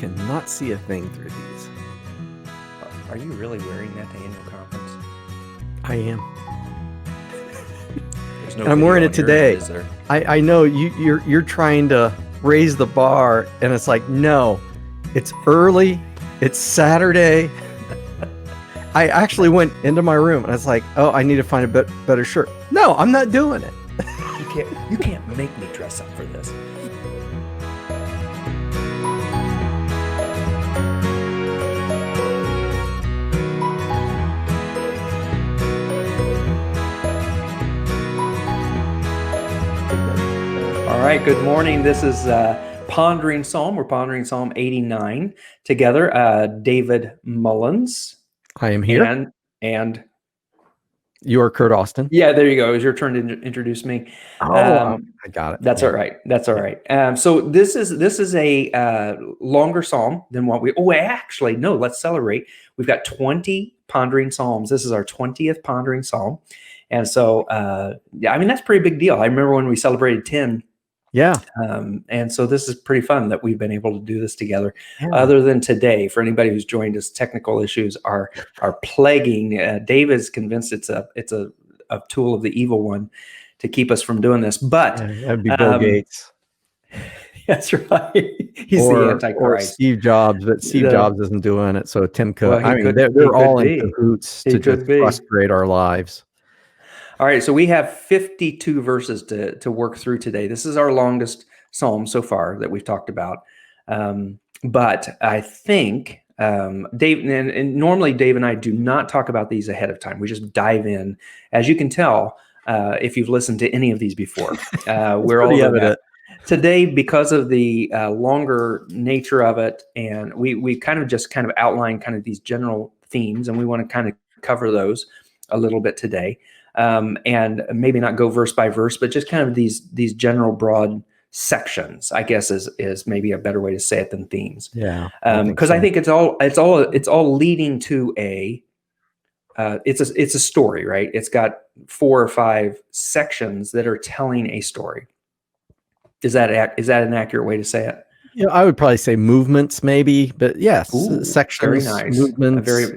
cannot see a thing through these. Are you really wearing that to annual conference? I am. There's no And I'm video wearing on it yours, today. is there? I know you're trying to raise the bar, and it's like, no, it's early. It's Saturday. I actually went into my room and I was like, oh, I need to find a better shirt. No, I'm not doing it. You can't make me dress up for this. All right, good morning. This is Pondering Psalm. We're pondering Psalm 89 together. David Mullins. I am here. And You are Curt Austin. yeah, there you go. It was your turn to introduce me. I got it. That's all right. That's all right. So this is a longer psalm than what we. Oh, actually, no. Let's celebrate. We've got 20 pondering psalms. This is our 20th pondering psalm, and so yeah, I mean that's a pretty big deal. I remember when we celebrated 10. Yeah. And so this is pretty fun that we've been able to do this together. Yeah. Other than today, for anybody who's joined us, technical issues are plaguing. David's convinced it's a tool of the evil one to keep us from doing this. But That'd be Bill Gates. That's right. He's the Antichrist. Or Steve Jobs, but Steve Jobs isn't doing it. So Tim Cook. Well, I mean, they're all in cahoots to just frustrate our lives. All right, so we have 52 verses to work through today. This is our longest psalm so far that we've talked about. But I think Dave, and normally Dave and I do not talk about these ahead of time. We just dive in. As you can tell, if you've listened to any of these before, we're all evident. Today, because of the longer nature of it, and we kind of outline kind of these general themes, and we want to kind of cover those a little bit today. And maybe not go verse by verse, but just kind of these general broad sections, I guess is maybe a better way to say it than themes. Yeah. Because I think it's all leading to it's a story, right? It's got 4 or 5 sections that are telling a story. Is that an accurate way to say it? Yeah, I would probably say movements, maybe, but yes, sections, very nice. movements, very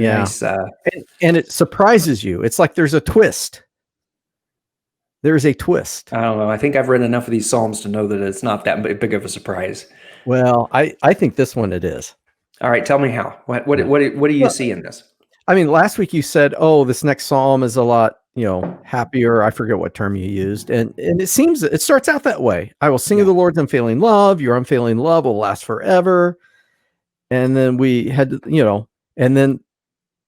nice. And it surprises you. It's like there's a twist. There's a twist. I don't know. I think I've read enough of these psalms to know that it's not that big of a surprise. Well, I think this one it is. All right, tell me how. What do you see in this? I mean, last week you said, "Oh, this next psalm is a lot, happier." I forget what term you used, and it starts out that way. I will sing of the Lord's unfailing love. Your unfailing love will last forever. And then we had, and then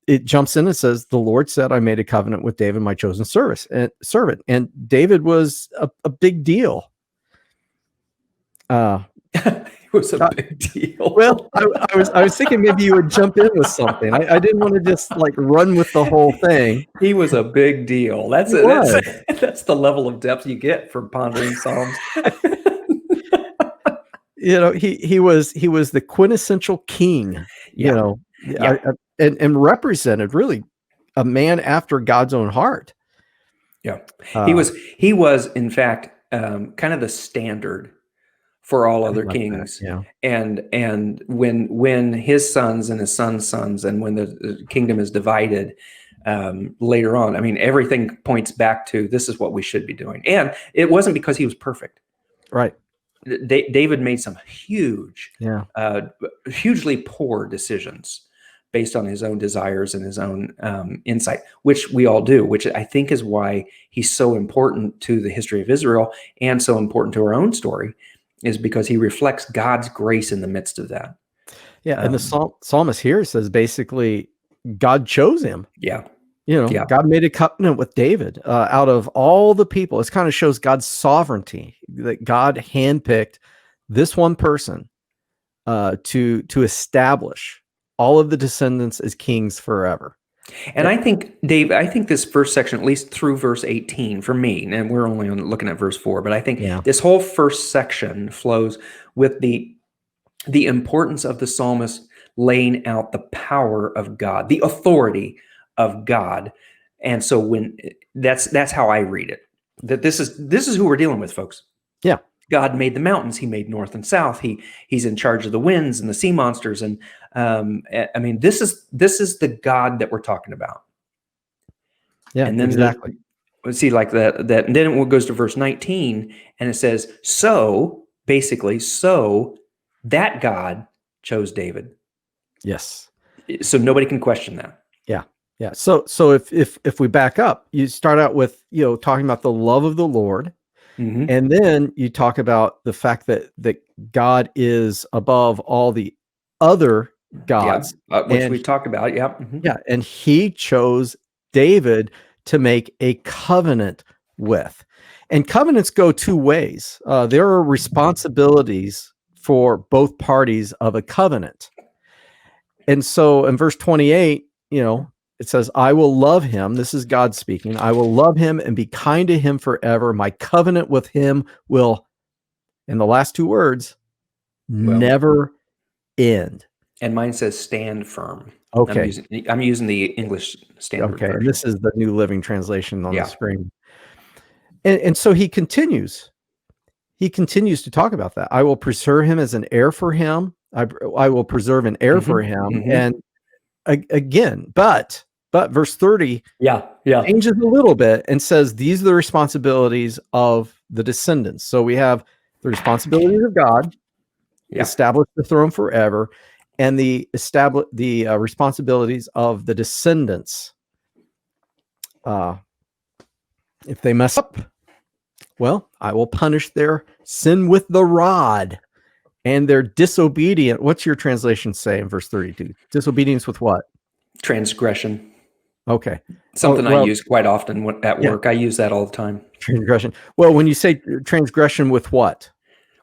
it jumps in and says, "The Lord said, I made a covenant with David, my chosen servant." And David was a big deal. It was a big deal. Well, I was thinking maybe you would jump in with something. I didn't want to just like run with the whole thing. He was a big deal. That's the level of depth you get from pondering psalms. He was the quintessential king. And represented really a man after God's own heart. Yeah, he was in fact kind of the standard for all other kings. Yeah. And when his sons and his sons' sons, and when the kingdom is divided later on, I mean, everything points back to this is what we should be doing. And it wasn't because he was perfect. Right. David made some hugely poor decisions based on his own desires and his own insight, which we all do, which I think is why he's so important to the history of Israel and so important to our own story, is because he reflects God's grace in the midst of that. Yeah, and the psalmist here says basically God chose him. Yeah. God made a covenant with David out of all the people. It kind of shows God's sovereignty, that God handpicked this one person to establish all of the descendants as kings forever. And I think, Dave, this first section, at least through verse 18 for me, and we're only looking at verse 4, but I think this whole first section flows with the importance of the psalmist laying out the power of God, the authority of God. And so that's how I read it, that this is who we're dealing with, folks. Yeah. God made the mountains. He made north and south. He's in charge of the winds and the sea monsters. And I mean, this is the God that we're talking about. Yeah, And then exactly. let's see, like that. And then it goes to verse 19, and it says, "So basically, so that God chose David, Yes. so nobody can question that." Yeah. Yeah. So if we back up, you start out with, talking about the love of the Lord, Hmm. and then you talk about the fact that God is above all the other Yeah, gods. which And we talked about. Yeah. Hmm. yeah, and he chose David to make a covenant with. And covenants go two ways. There are responsibilities for both parties of a covenant. And so in verse 28, it says, I will love him. This is God speaking. I will love him and be kind to him forever. My covenant with him will, in the last two words, Well, never end. and mine says stand firm. Okay. I'm using the English Standard Okay. And Version. this is the New Living Translation on the Yeah. screen. And so he continues. He continues to talk about that. I will preserve him as an heir for him. I will preserve an heir for him. And again, but verse 30 Yeah. changes a little bit and says these are the responsibilities of the descendants. So we have the responsibilities of God, establish the throne forever, and the responsibilities of the descendants. If they mess up, well, I will punish their sin with the rod and their disobedient. What's your translation say in verse 32? Disobedience with what? Transgression. Okay. Something I use quite often at work. I use that all the time. Transgression. Well, when you say transgression with what?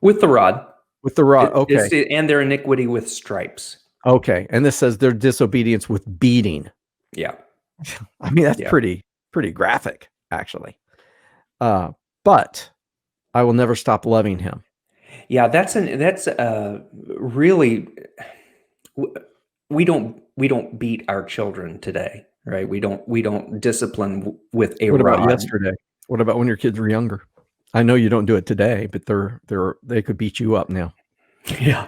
With the rod. With the rod. Okay. And their iniquity with stripes. Okay. And this says their disobedience with beating. Yeah. I mean, that's pretty graphic, actually. But I will never stop loving him. Yeah, that's really, we don't beat our children today, right? We don't discipline with a What rod. about yesterday? What about when your kids were younger? I know you don't do it today, but they could beat you up now. Yeah.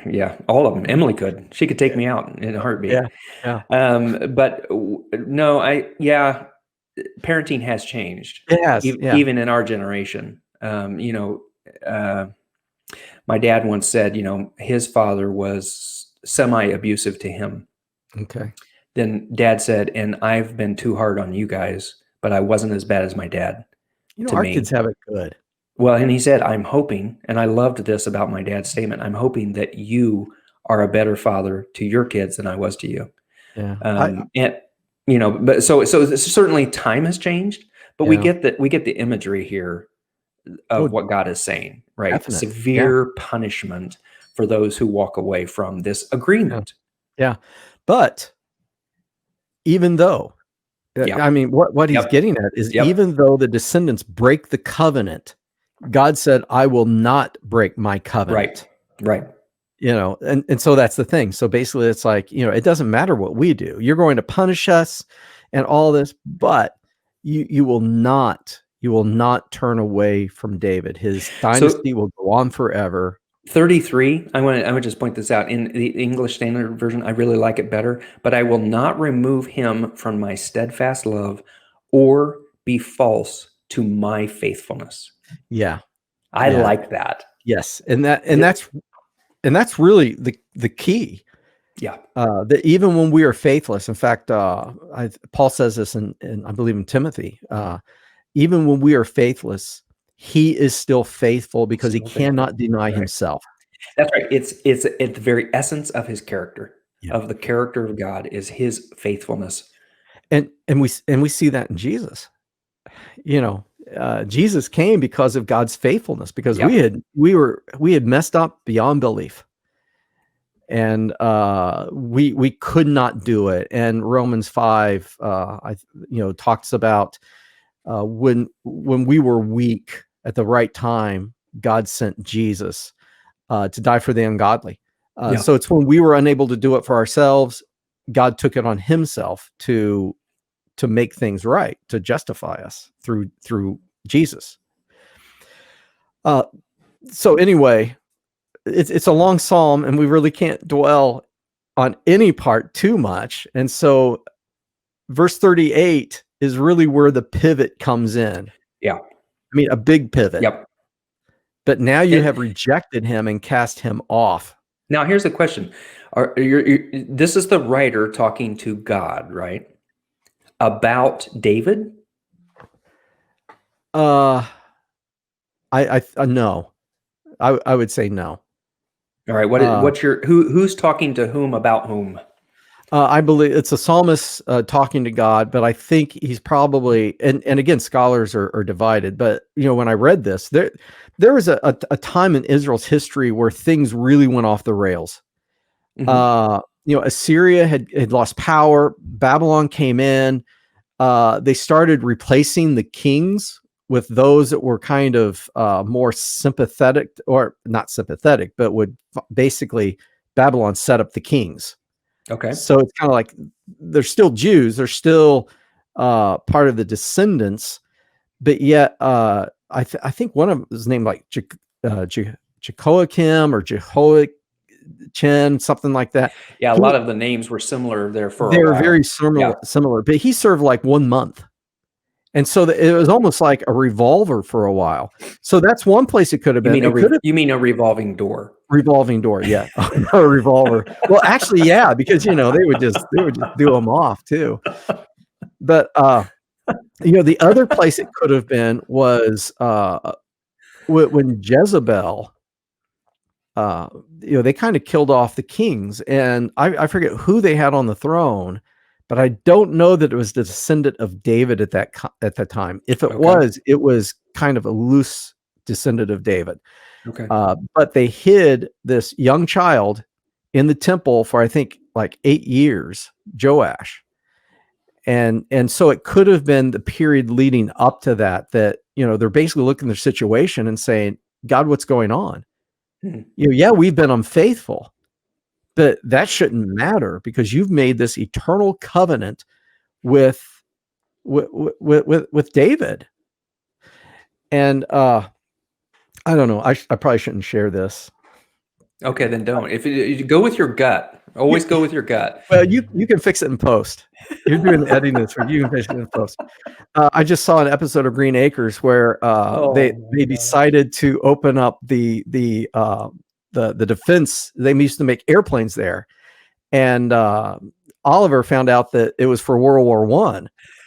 Yeah, all of them. Emily could. She could take me out in a heartbeat. Yeah. But no, parenting has changed. It has, even in our generation. My dad once said, his father was semi-abusive to him. Okay. Then dad said, and I've been too hard on you guys, but I wasn't as bad as my dad. Our kids have it good. Well, and he said, I'm hoping, and I loved this about my dad's statement, I'm hoping that you are a better father to your kids than I was to you. Yeah. But so certainly time has changed, but we get the imagery here of what God is saying, right? Definite. Severe punishment for those who walk away from this agreement. Yeah. But even though, I mean, what he's getting at is even though the descendants break the covenant, God said, I will not break my covenant. Right. And so that's the thing. So basically it's like, it doesn't matter what we do. You're going to punish us and all this, but you will not turn away from David. His dynasty will go on forever. 33, I want to just point this out. In the English Standard Version, I really like it better. But I will not remove him from my steadfast love or be false to my faithfulness. Yeah. I like that. Yes. And that's really the key. Yeah. That even when we are faithless, in fact, Paul says this in I believe in Timothy, even when we are faithless, he is still faithful because he cannot deny himself. That's right. It's at the very essence of his character, of the character of God, is his faithfulness. And we see that in Jesus. Jesus came because of God's faithfulness, because we had messed up beyond belief. And we could not do it. And Romans 5 talks about when we were weak at the right time, God sent Jesus to die for the ungodly. So it's when we were unable to do it for ourselves, God took it on himself to make things right, to justify us through Jesus. Uh, so anyway, it's a long psalm, and we really can't dwell on any part too much. And so, verse 38 is really where the pivot comes in. Yeah. I mean, a big pivot. Yep. But now you And have rejected him and cast him off. now here's the question: this is the writer talking to God, right? About David? I no. I would say no. All right. What's your who's talking to whom about whom? I believe it's a psalmist talking to God, but I think he's probably, and again, scholars are divided. But when I read this, there was a time in Israel's history where things really went off the rails. Assyria had lost power. Babylon came in. They started replacing the kings with those that were kind of more sympathetic, or not sympathetic, but would basically, Babylon set up the kings. Okay. So it's kind of like they're still Jews, they're still part of the descendants, but yet I think one of them is named like Jehoiakim or Jehoiachin, something like that. Yeah, a lot of the names were similar there for a while. They're very similar, but he served like 1 month. And so it was almost like a revolver for a while. So that's one place it could have been. You mean a revolving door? Revolving door, yeah. A revolver. Well, actually, yeah, because they would just do them off too. But the other place it could have been was when Jezebel, they kind of killed off the kings, and I forget who they had on the throne, but I don't know that it was the descendant of David at that time. If it was, it was kind of a loose descendant of David. Okay. But they hid this young child in the temple for, I think, like 8 years, Joash. And so it could have been the period leading up to that they're basically looking at their situation and saying, God, what's going on? Yeah, we've been unfaithful, but that shouldn't matter because you've made this eternal covenant with David. And I don't know. I probably shouldn't share this. Okay, then don't. If you go with your gut, always go with your gut. Well, you can fix it in post. You're doing the editing this, you can fix it in post. I just saw an episode of Green Acres where they decided to open up the defense. They used to make airplanes there, and Oliver found out that it was for World War I,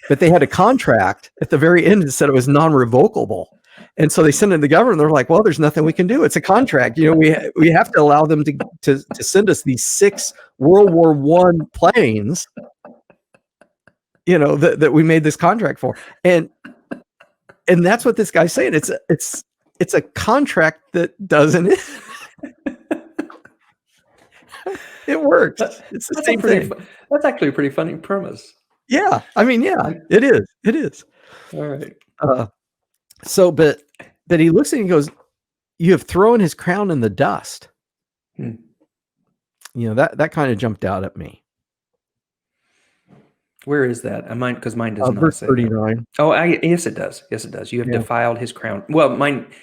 but they had a contract at the very end that said it was non-revocable. And so they sent it to the government. They're like, well, there's nothing we can do. It's a contract. We have to allow them to send us these 6 World War I planes, that we made this contract for. And that's what this guy's saying. It's a contract that doesn't. It works. It's the same thing. That's actually a pretty funny premise. Yeah. I mean, yeah, it is. It is. All right. So, but he looks at it and goes, you have thrown his crown in the dust. That kind of jumped out at me. Where is that? Because mine does not verse say 39. That. Oh, yes, it does. Yes, it does. You have defiled his crown. Well,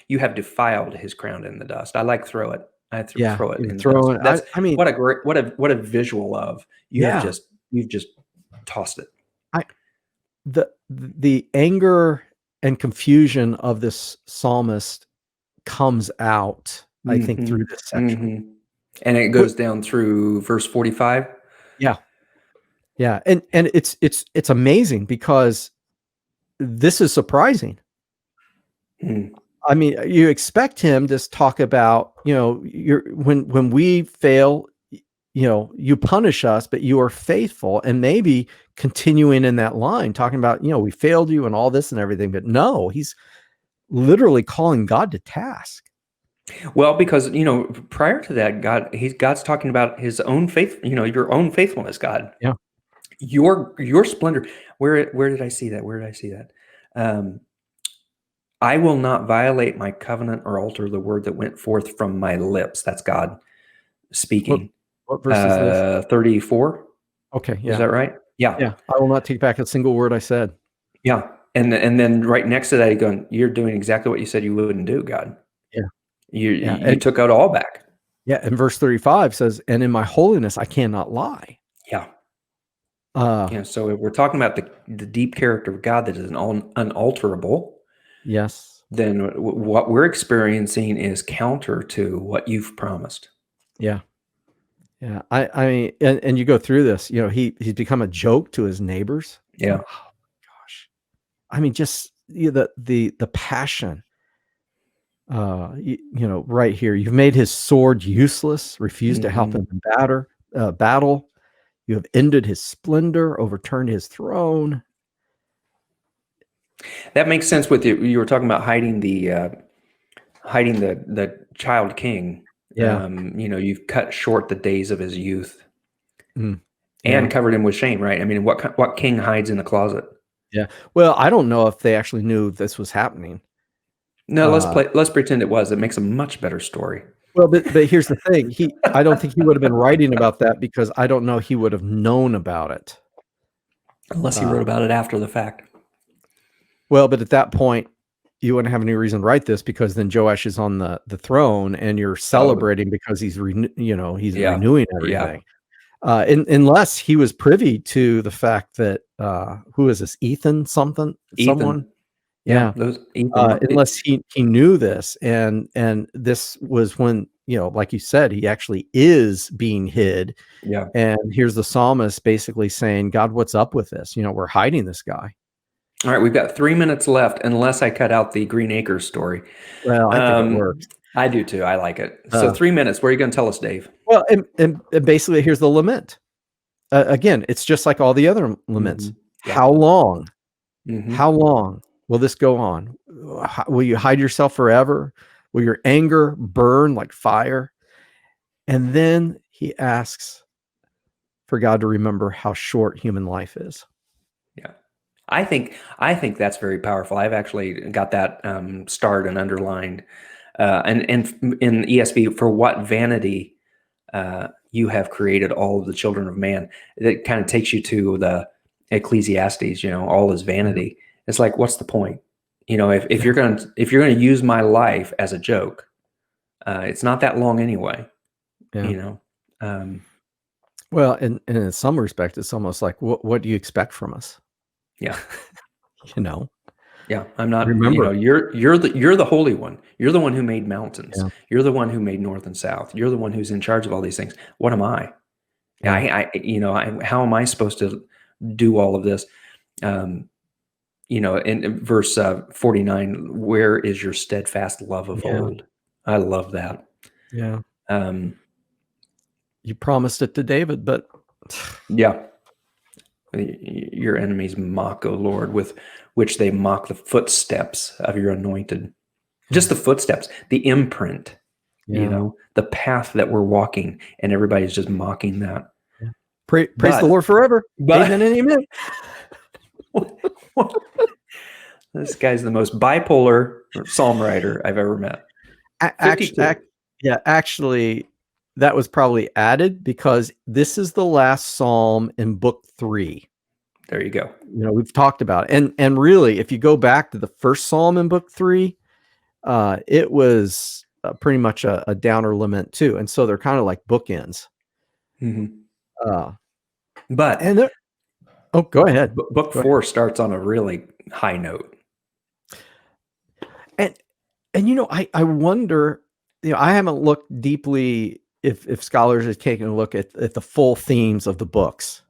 you have defiled his crown in the dust. I like throw it. I throw it in the dust. I mean, what a visual of you've just tossed it. The anger and confusion of this psalmist comes out, I think, through this section. And it goes down through verse 45. Yeah. And it's amazing because this is surprising. I mean, you expect him to talk about, when we fail, you punish us, but you are faithful, and maybe continuing in that line, talking about, we failed you and all this and everything. But no, he's literally calling God to task. Well, because, prior to that, God's talking about his own faith, your own faithfulness, God. Yeah. Your splendor. Where did I see that? Where did I see that? I will not violate my covenant or alter the word that went forth from my lips. That's God speaking. What verse is this? 34. Okay. Yeah. Is that right? Yeah. Yeah. I will not take back a single word I said. Yeah. And then right next to that, you're doing exactly what you said you wouldn't do, God. Yeah, You took it all back. and verse 35 says, "And in my holiness I cannot lie." Yeah. Uh, Yeah. So if we're talking about the deep character of God that is unalterable, yes. then what we're experiencing is counter to what you've promised. Yeah. Yeah. I mean, and you go through this, he's become a joke to his neighbors. Yeah. Oh gosh. I mean, just the passion. Right here, you've made his sword useless, refused to help Mhm. him in battle. You have ended his splendor, overturned his throne. That makes sense with you. You were talking about hiding the child king. Yeah. You've cut short the days of his youth Mm. and Yeah. covered him with shame, right? I mean, what king hides in the closet? Yeah. Well, I don't know if they actually knew this was happening. No, Uh, let's pretend it was. It makes a much better story. well, but here's the thing. I don't think he would have been writing about that because I don't know he would have known about it. Unless he Uh, wrote about it after the fact. well, but at that point, you wouldn't have any reason to write this because then Joash is on the throne and you're Oh, celebrating because he's he's yeah. renewing Yeah. everything. Unless he was privy to the fact that who is this, Ethan someone? Ethan. Yeah, Yeah. those Ethan. Unless he knew this, and this was when, like you said, he actually is being hid. Yeah. And here's the psalmist basically saying, God, what's up with this? We're hiding this guy. All right, we've got 3 minutes left, unless I cut out the Green Acres story. Well, I think it works. I do too. I like it. So 3 minutes. What are you going to tell us, Dave? Well, and basically here's the lament. Again, it's just like all the other laments. Yeah. How long? Mhm. How long will this go on? Will you hide yourself forever? Will your anger burn like fire? And then he asks for God to remember how short human life is. Yeah. I think that's very powerful. I've actually got that starred and underlined. And in ESV, for what vanity you have created all of the children of man. That kind of takes you to the Ecclesiastes. All is vanity. It's like, what's the point? If you're going to use my life as a joke, it's not that long anyway. Yeah. Um, Well, and in some respect, it's almost like, what do you expect from us? yeah. Yeah, I'm not. remember. You're the Holy One. You're the one who made mountains. Yeah. You're the one who made north and south. You're the one who's in charge of all these things. What am I? Yeah. How am I supposed to do all of this? In verse 49, where is your steadfast love of old? I love that. Yeah. Um, You promised it to David, but yeah. Your enemies mock, O Lord, with which they mock the footsteps of your anointed. Just the footsteps, the imprint, the path that we're walking, and everybody's just mocking that. praise the Lord forever. Amen and amen. This guy's the most bipolar psalm writer I've ever met. Actually, that was probably added because this is the last psalm in book 3. There you go. We've talked about it. And really, if you go back to the first psalm in book 3, it was pretty much a downer lament too. And so they're kind of like bookends. Mm-hmm. Go ahead. Book 4 starts on a really high note. And I wonder, I haven't looked deeply if scholars have taken a look at the full themes of the books.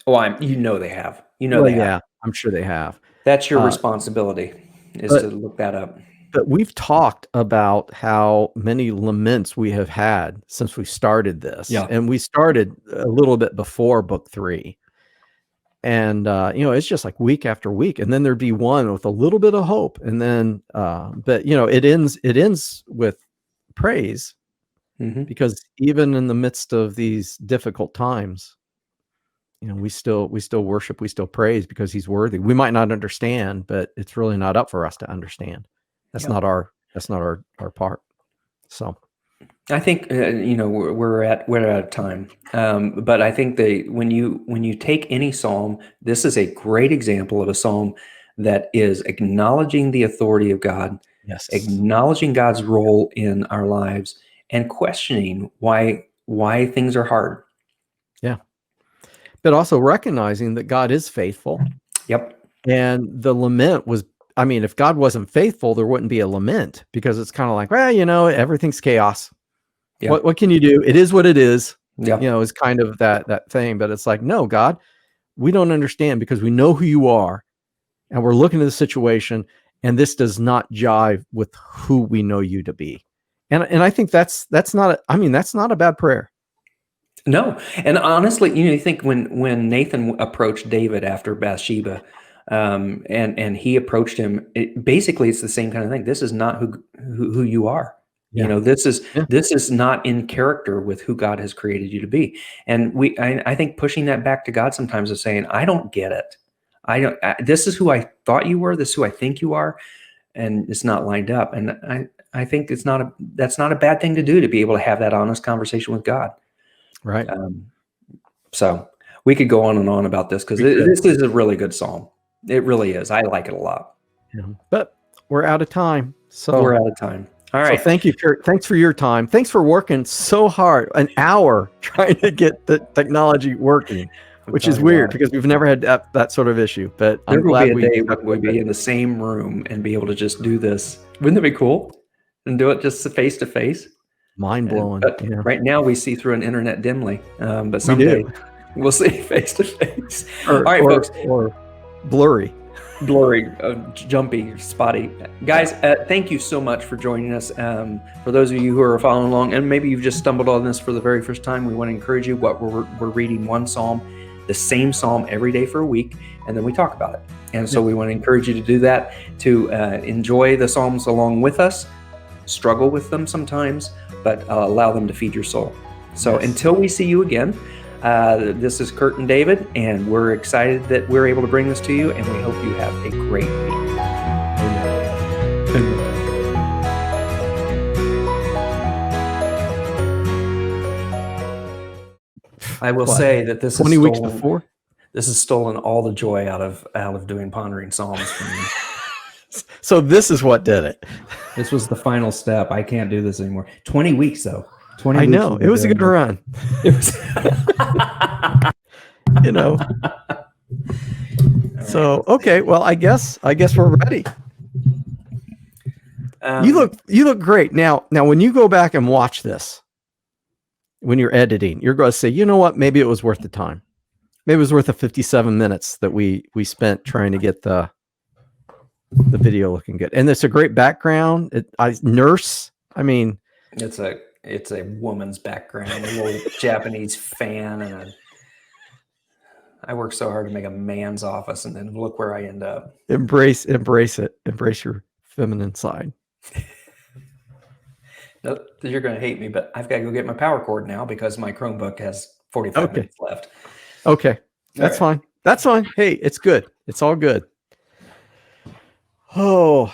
Oh, they have. Yeah, I'm sure they have. That's your responsibility, to look that up. But we've talked about how many laments we have had since we started this. Yeah. And we started a little bit before book 3. And, it's just like week after week. And then there'd be one with a little bit of hope. And then, but it ends with praise, because even in the midst of these difficult times, we still worship, we still praise because he's worthy. We might not understand, but it's really not up for us to understand. That's not our part. So I think we're out of time, but I think when you take any psalm, this is a great example of a psalm that is acknowledging the authority of God, Yes. acknowledging God's role in our lives and questioning why things are hard. Yeah. But also recognizing that God is faithful. Yep. And the lament was, I mean, if God wasn't faithful, there wouldn't be a lament, because it's kind of like, well, everything's chaos. Yeah. What can you do? It is what it is. Yeah. It's kind of that thing. But it's like, no, God, we don't understand, because we know who you are, and we're looking at the situation, and this does not jive with who we know you to be. And I think that's not a bad prayer. No. And honestly, you think when Nathan approached David after Bathsheba, and he approached him, basically it's the same kind of thing. This is not who you are. Yeah. This is not in character with who God has created you to be. And I think pushing that back to God sometimes is saying, I don't get it. This is who I thought you were. This is who I think you are. And it's not lined up. And I think that's not a bad thing to do, to be able to have that honest conversation with God. Right. So we could go on and on about this, because this is a really good psalm. It really is. I like it a lot. Yeah. But we're out of time. So we're out of time. All right. So thank you, Curt. Thanks for your time. Thanks for working so hard, an hour trying to get the technology working, which is weird, because we've never had that sort of issue. But I'm glad be a day when we'll be in the same room and be able to just do this. Wouldn't that be cool? And do it just face to face. Mind blowing. But right now we see through an internet dimly. But someday we'll see face to face. All right, folks. Or blurry. Blurry, jumpy, spotty. Guys, thank you so much for joining us. For those of you who are following along, and maybe you've just stumbled on this for the very first time, we want to encourage you. We're reading one psalm, the same psalm every day for a week, and then we talk about it. And so we want to encourage you to do that, to enjoy the psalms along with us, struggle with them sometimes, but allow them to feed your soul. So until we see you again, this is Curt and David, and we're excited that we're able to bring this to you, and we hope you have a great week. Amen. I will say that this 20 weeks before. This has stolen all the joy out of doing Pondering Psalms for me. So this is what did it. This was the final step. I can't do this anymore. 20 weeks though. 20 I weeks know. It was a good run. It was So okay, well, I guess we're ready. You look great. Now when you go back and watch this, when you're editing, you're going to say, you know what, maybe it was worth the time. Maybe it was worth the 57 minutes that we spent trying to get the video looking good. And it's a great background. Nurse. I mean, it's a woman's background, a little Japanese fan, and I work so hard to make a man's office, and then look where I end up. Embrace it. Embrace your feminine side. No, you're going to hate me, but I've got to go get my power cord now, because my Chromebook has 45 minutes left. Okay. That's fine. That's fine. Hey, it's good. It's all good. Oh,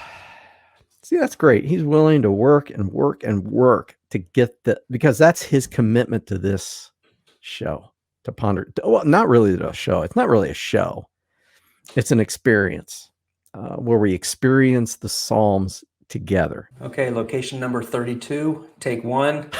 see, that's great. He's willing to work and work and work to get because that's his commitment to this show, to ponder. Well, not really the show. It's not really a show. It's an experience where we experience the Psalms together. Okay, location number 32, take one.